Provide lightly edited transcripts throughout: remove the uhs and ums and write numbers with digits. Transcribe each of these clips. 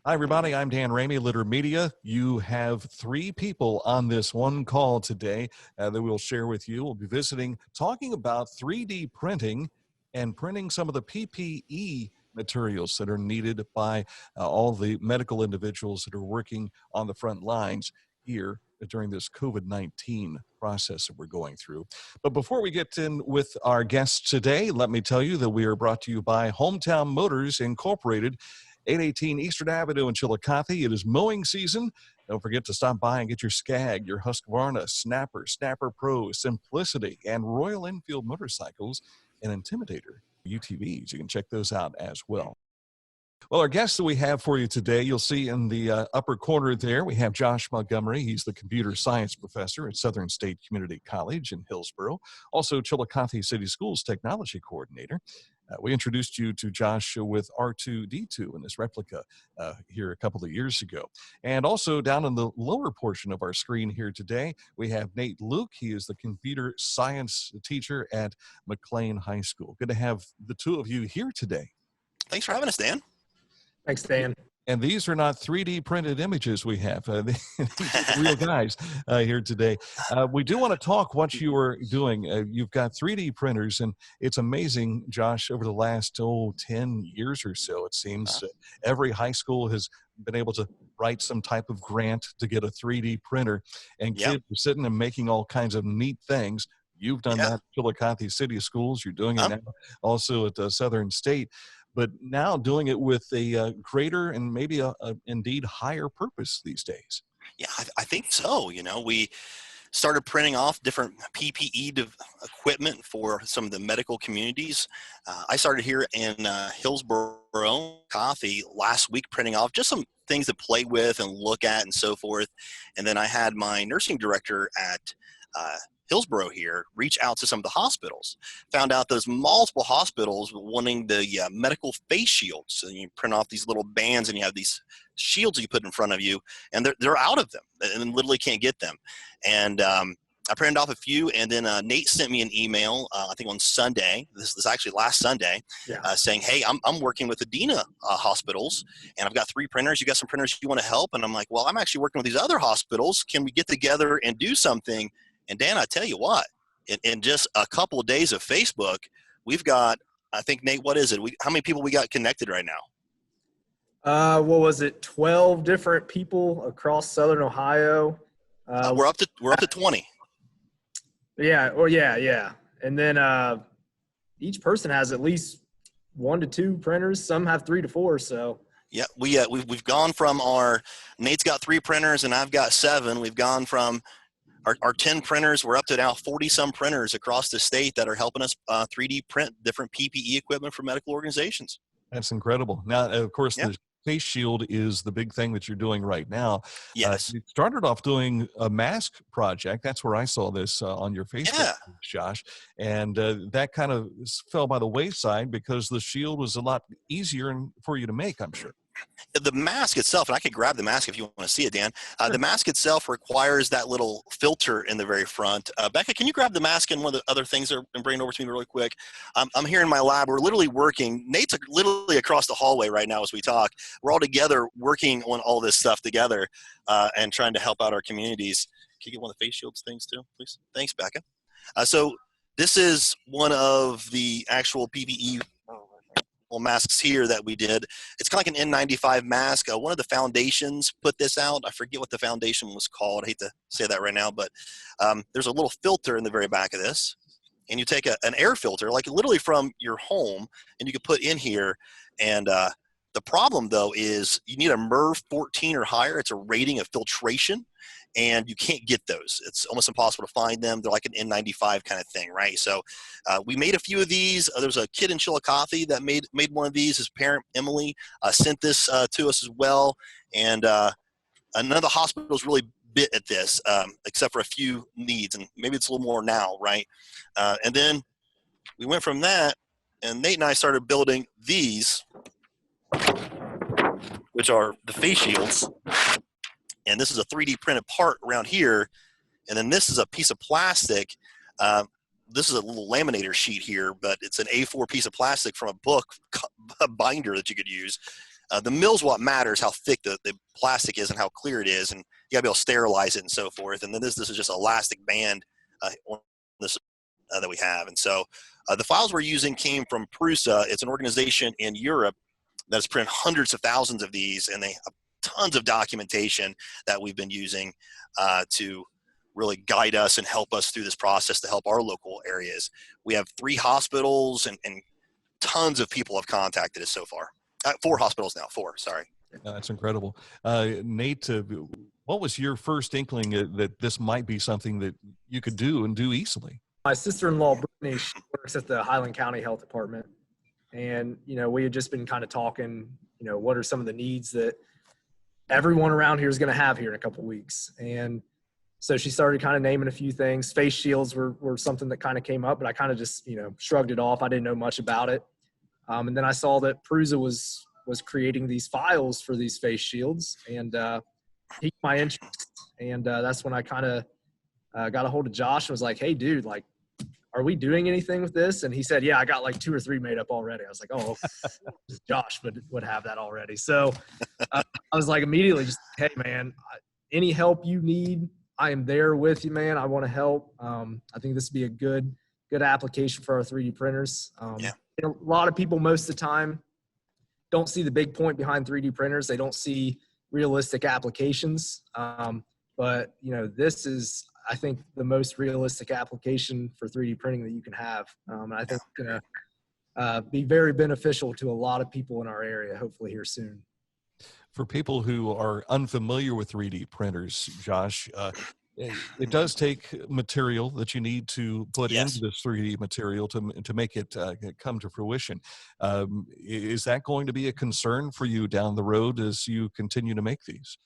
Hi, everybody. I'm Dan Ramey, Litter Media. You have three people on this one call today that we'll share with you. We'll be talking about 3D printing and printing some of the PPE materials that are needed by all the medical individuals that are working on the front lines here during this COVID-19 process that we're going through. But before we get in with our guests today, let me tell you that we are brought to you by Hometown Motors Incorporated, 818 Eastern Avenue in Chillicothe. It is mowing season. Don't forget to stop by and get your Skag, your Husqvarna, Snapper, Snapper Pro, Simplicity, and Royal Enfield motorcycles and Intimidator UTVs. You can check those out as well. Well, our guests that we have for you today, you'll see in the upper corner there, we have Josh Montgomery. He's the computer science professor at Southern State Community College in Hillsboro, also Chillicothe City Schools technology coordinator. We introduced you to Josh with R2-D2 in this replica here a couple of years ago. And also down in the lower portion of our screen here today, we have Nate Luke. He is the computer science teacher at McLean High School. Good to have the two of you here today. Thanks for having us, Dan. Thanks, Dan. And these are not 3D printed images we have. These are real guys here today. We do want to talk what you are doing. You've got 3D printers, and it's amazing, Josh, over the last 10 years or so, it seems every high school has been able to write some type of grant to get a 3D printer, and kids are sitting and making all kinds of neat things. You've done that at Chillicothe City Schools. You're doing it now also at Southern State. But now doing it with a greater and maybe a indeed higher purpose these days. Yeah, I think so. You know, we started printing off different PPE equipment for some of the medical communities. I started here in Hillsboro, Coffee, last week, printing off just some things to play with and look at and so forth. And then I had my nursing director at Hillsboro here reach out to some of the hospitals. Found out there's multiple hospitals wanting the medical face shields. So you print off these little bands and you have these shields you put in front of you, and they're out of them and literally can't get them. And I printed off a few, and then Nate sent me an email, I think on Sunday, this is actually last Sunday, saying, hey, I'm working with Adena hospitals, and I've got 3 printers. You got some printers you want to help? And I'm like, well, I'm actually working with these other hospitals. Can we get together and do something? And Dan, I tell you what, in just a couple of days of Facebook, we've got, I think, Nate, what is it? How many people we got connected right now? What was it? 12 different people across Southern Ohio. We're up to 20. Yeah. And then each person has at least 1 to 2 printers. Some have 3 to 4. So yeah, we've gone from Nate's got 3 printers and I've got 7. We've gone from our 10 printers, we're up to now 40-some printers across the state that are helping us 3D print different PPE equipment for medical organizations. That's incredible. Now, of course, the face shield is the big thing that you're doing right now. Yes. You started off doing a mask project. That's where I saw this on your Facebook page, Josh. And that kind of fell by the wayside because the shield was a lot easier for you to make, I'm sure. The mask itself, and I could grab the mask if you want to see it, Dan. The mask itself requires that little filter in the very front. Becca, can you grab the mask and one of the other things and bring it over to me really quick? I'm here in my lab. We're literally working. Nate's literally across the hallway right now as we talk. We're all together working on all this stuff together and trying to help out our communities. Can you get one of the face shields things too, please? Thanks, Becca. So this is one of the actual PPE masks here that we did. It's kind of like an N95 mask. One of the foundations put this out. I forget what the foundation was called. I hate to say that right now, but there's a little filter in the very back of this. And you take an air filter, like literally from your home, and you can put in here. And the problem, though, is you need a MERV 14 or higher. It's a rating of filtration, and you can't get those. It's almost impossible to find them. They're like an N95 kind of thing, right? So we made a few of these. There's a kid in Chillicothe that made one of these. His parent, Emily, sent this to us as well. And none of the hospitals really bit at this, except for a few needs, and maybe it's a little more now, right? And then we went from that, and Nate and I started building these, which are the face shields. And this is a 3D printed part around here. And then this is a piece of plastic. This is a little laminator sheet here, but it's an A4 piece of plastic from a book, a binder that you could use. The mill's what matters, how thick the plastic is and how clear it is, and you gotta be able to sterilize it and so forth. And then this is just elastic band on this that we have. And so the files we're using came from Prusa. It's an organization in Europe that has printed hundreds of thousands of these, and they have tons of documentation that we've been using to really guide us and help us through this process to help our local areas. We have 3 hospitals and tons of people have contacted us so far. 4 hospitals now, 4, sorry. That's incredible. Nate, what was your first inkling that this might be something that you could do and do easily? My sister-in-law, Brittany, she works at the Highland County Health Department. And, we had just been kind of talking, what are some of the needs that everyone around here is going to have here in a couple of weeks. And so she started kind of naming a few things. Face shields were something that kind of came up, but I kind of just, shrugged it off. I didn't know much about it. And then I saw that Prusa was creating these files for these face shields, and piqued my interest. And that's when I kind of got a hold of Josh and was like, hey, dude, like, are we doing anything with this? And he said, yeah, I got like 2 or 3 made up already. I was like, oh, Josh would have that already. So I was like, immediately just, hey, man, any help you need, I am there with you, man. I want to help. I think this would be a good application for our 3D printers. Yeah. A lot of people most of the time don't see the big point behind 3D printers. They don't see realistic applications. But, this is, I think, the most realistic application for 3D printing that you can have. And I think it's going to be very beneficial to a lot of people in our area, hopefully here soon. For people who are unfamiliar with 3D printers, Josh, it does take material that you need to put Yes. into this 3D material to make it come to fruition. Is that going to be a concern for you down the road as you continue to make these?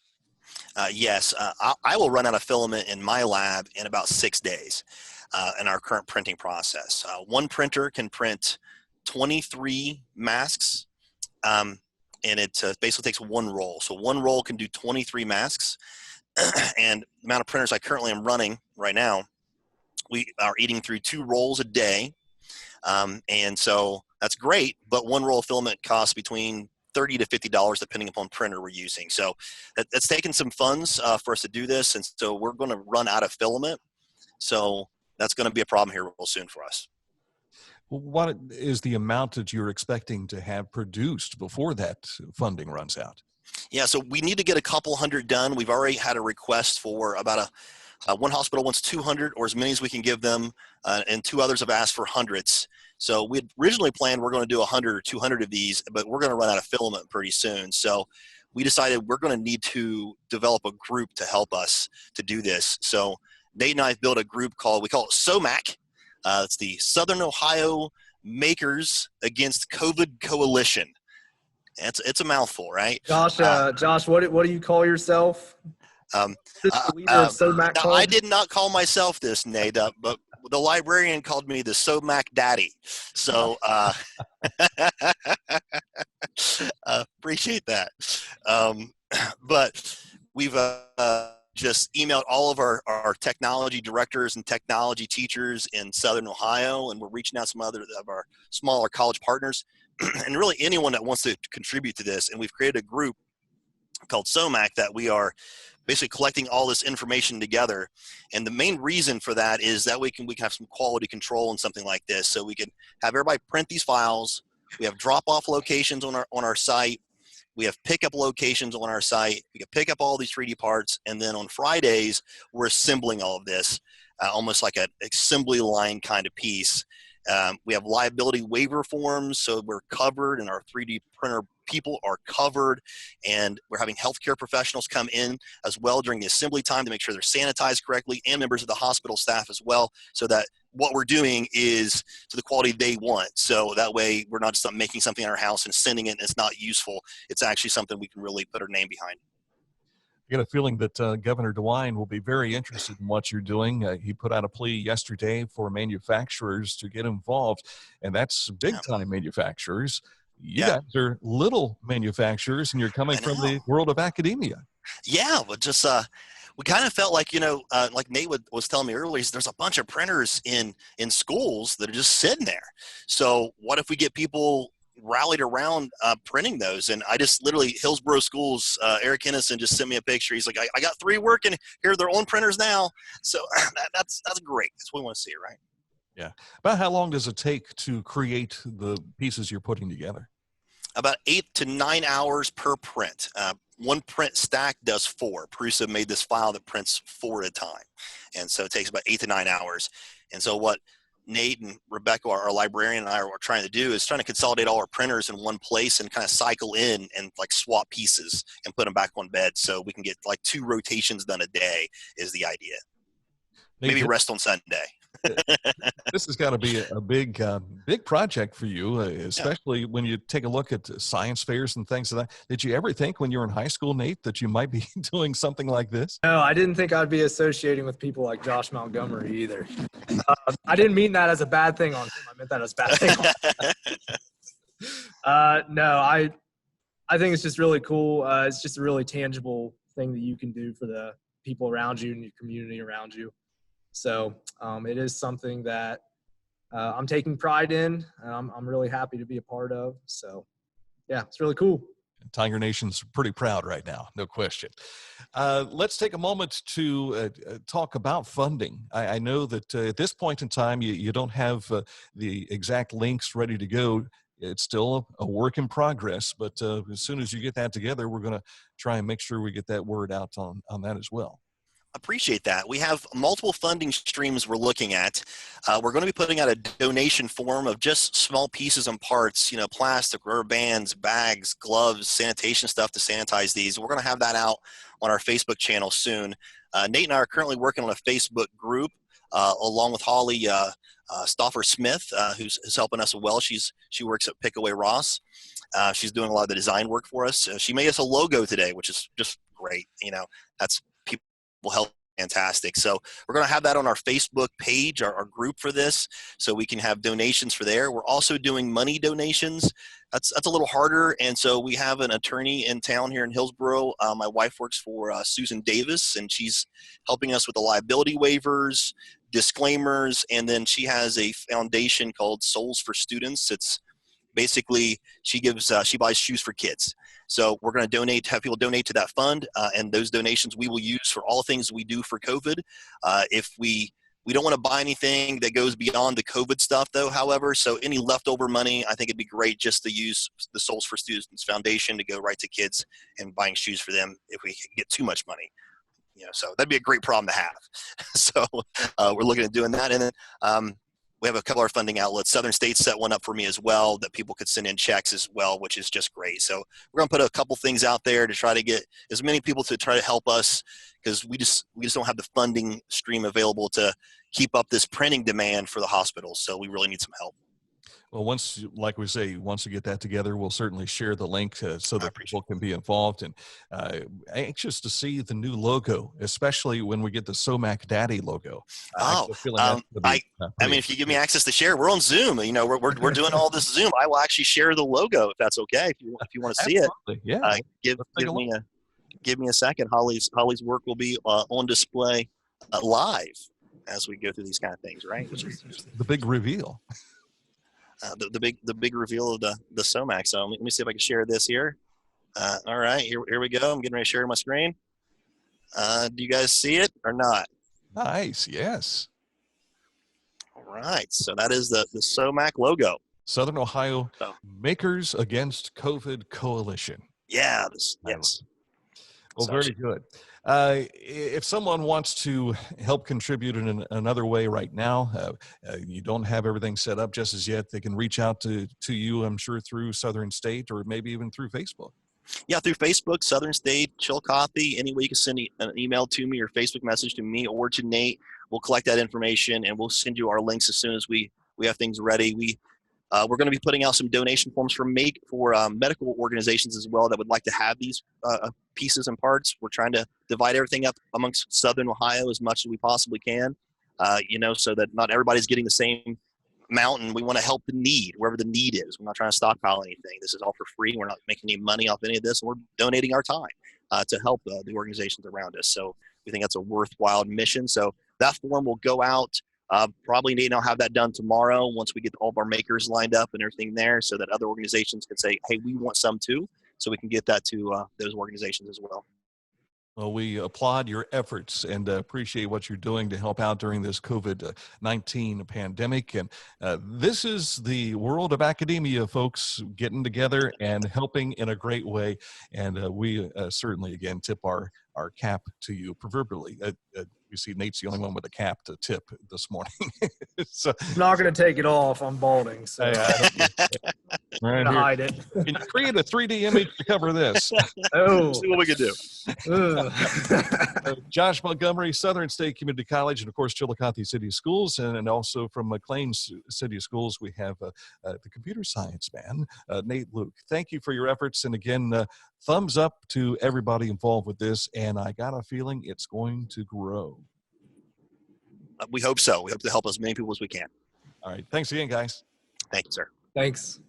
Yes, I will run out of filament in my lab in about 6 days in our current printing process. One printer can print 23 masks, and it basically takes 1 roll. So 1 roll can do 23 masks. And the amount of printers I currently am running right now, we are eating through 2 rolls a day. And so that's great, but 1 roll of filament costs between $30 to $50 depending upon printer we're using. So that's taken some funds for us to do this, and so we're going to run out of filament. So that's going to be a problem here real soon for us. What is the amount that you're expecting to have produced before that funding runs out? Yeah, so we need to get a couple hundred done. We've already had a request for about one hospital wants 200 or as many as we can give them, and 2 others have asked for hundreds. So we had originally planned we're going to do 100 or 200 of these, but we're going to run out of filament pretty soon. So we decided we're going to need to develop a group to help us to do this. So Nate and I have built a group we call it SOMAC. It's the Southern Ohio Makers Against COVID Coalition. It's a mouthful, right? Josh, what do you call yourself? Now, SOMAC I did not call myself this, Nate, but the librarian called me the SOMAC Daddy. So appreciate that. But we've just emailed all of our technology directors and technology teachers in Southern Ohio, and we're reaching out to some other of our smaller college partners and really anyone that wants to contribute to this. And we've created a group called SOMAC that we are basically collecting all this information together. And the main reason for that is that we can have some quality control and something like this. So we can have everybody print these files. We have drop-off locations on our site. We have pickup locations on our site. We can pick up all these 3D parts. And then on Fridays, we're assembling all of this, almost like an assembly line kind of piece. We have liability waiver forms, so we're covered, and our 3D printer people are covered, and we're having healthcare professionals come in as well during the assembly time to make sure they're sanitized correctly, and members of the hospital staff as well, so that what we're doing is to the quality they want. So that way we're not just making something in our house and sending it and it's not useful. It's actually something we can really put our name behind. I get a feeling that Governor DeWine will be very interested in what you're doing. He put out a plea yesterday for manufacturers to get involved, and that's big-time manufacturers. You guys are little manufacturers, and you're coming from the world of academia. Yeah, but just we kind of felt like, like Nate was telling me earlier, there's a bunch of printers in schools that are just sitting there. So what if we get people rallied around printing those. And I just literally, Hillsborough Schools, Eric Hennison just sent me a picture. He's like, I got 3 working. Here are their own printers now. So that's great. That's what we want to see, right? Yeah. About how long does it take to create the pieces you're putting together? About 8 to 9 hours per print. One print stack does 4. Prusa made this file that prints 4 at a time. And so it takes about 8 to 9 hours. And so what Nate and Rebecca, our librarian, and I are trying to do is trying to consolidate all our printers in one place and kind of cycle in and like swap pieces and put them back on bed so we can get like 2 rotations done a day is the idea. Maybe rest on Sunday. This has got to be a big project for you, especially when you take a look at science fairs and things like that. Did you ever think when you were in high school, Nate, that you might be doing something like this? No, I didn't think I'd be associating with people like Josh Montgomery either. I didn't mean that as a bad thing on him. I meant that as a bad thing on no, I think it's just really cool. It's just a really tangible thing that you can do for the people around you and your community around you. So it is something that I'm taking pride in, and I'm really happy to be a part of. So, yeah, it's really cool. Tiger Nation's pretty proud right now, no question. Let's take a moment to talk about funding. I know that at this point in time, you don't have the exact links ready to go. It's still a work in progress, but as soon as you get that together, we're going to try and make sure we get that word out on that as well. Appreciate that. We have multiple funding streams we're looking at. We're going to be putting out a donation form of just small pieces and parts, you know, plastic, rubber bands, bags, gloves, sanitation stuff to sanitize these. We're going to have that out on our Facebook channel soon. Nate and I are currently working on a Facebook group along with Holly Stauffer Smith, who's helping us well. She works at Pickaway Ross. She's doing a lot of the design work for us. She made us a logo today, which is just great. You know, that's will help. Fantastic. So we're going to have that on our Facebook page, our group for this, so we can have donations for there. We're also doing money donations. That's a little harder. And so we have an attorney in town here in Hillsborough. My wife works for Susan Davis, and she's helping us with the liability waivers, disclaimers, and then she has a foundation called Souls for Students. It's basically she buys shoes for kids. So we're going to have people donate to that fund, and those donations we will use for all things we do for COVID. If we don't want to buy anything that goes beyond the COVID stuff, though, however, so any leftover money, I think it'd be great just to use the Souls for Students Foundation to go right to kids and buying shoes for them if we get too much money. You know, so that'd be a great problem to have. So we're looking at doing that. And then we have a couple of funding outlets. Southern State set one up for me as well that people could send in checks as well, which is just great. So we're going to put a couple things out there to try to get as many people to try to help us, because we just don't have the funding stream available to keep up this printing demand for the hospitals. So we really need some help. Well, like we say, once we get that together, we'll certainly share the link so that people can be involved. And anxious to see the new logo, especially when we get the SOMAC Daddy logo. I mean, if you give me access to share, we're on Zoom. You know, we're doing all this Zoom. I will actually share the logo if that's okay. If you want to see Absolutely. it, yeah. Give me a second. Holly's work will be on display live as we go through these kind of things, right? Which is the big reveal. The big reveal of the SOMAC. So let me see if I can share this here. All right, here we go. I'm getting ready to share my screen. Do you guys see it or not? Nice. Yes. All right. So that is the SOMAC logo. Southern Ohio Makers Against COVID Coalition. Yeah. Yes. Well, very good. If someone wants to help contribute in another way right now, you don't have everything set up just as yet, they can reach out to you, I'm sure, through Southern State or maybe even through Facebook. Yeah, through Facebook, Southern State, Chillicothe. Any way you can send an email to me or Facebook message to me or to Nate. We'll collect that information and we'll send you our links as soon as we have things ready. We're going to be putting out some donation forms for medical organizations as well that would like to have these pieces and parts. We're trying to divide everything up amongst Southern Ohio as much as we possibly can, so that not everybody's getting the same amount, and we want to help the need, wherever the need is. We're not trying to stockpile anything. This is all for free. We're not making any money off any of this. We're donating our time to help the organizations around us. So we think that's a worthwhile mission. So that form will go out Probably Nate and I'll have that done tomorrow once we get all of our makers lined up and everything there, so that other organizations can say, hey, we want some too, so we can get that to those organizations as well. Well, we applaud your efforts and appreciate what you're doing to help out during this COVID-19 pandemic. And this is the world of academia, folks, getting together and helping in a great way. And we certainly, again, tip our cap to you, proverbially. You see Nate's the only one with a cap to tip this morning. So, I'm not going to take it off. I'm balding, so right I'm going to here. hide it. Can you create a 3D image to cover this? Oh. See what we can do. Josh Montgomery, Southern State Community College, and of course Chillicothe City Schools, and also from McLean City Schools, we have the computer science man, Nate Luke. Thank you for your efforts, and again, thumbs up to everybody involved with this, and I got a feeling it's going to grow. We hope so. We hope to help as many people as we can. All right. Thanks again, guys. Thank you, sir. Thanks.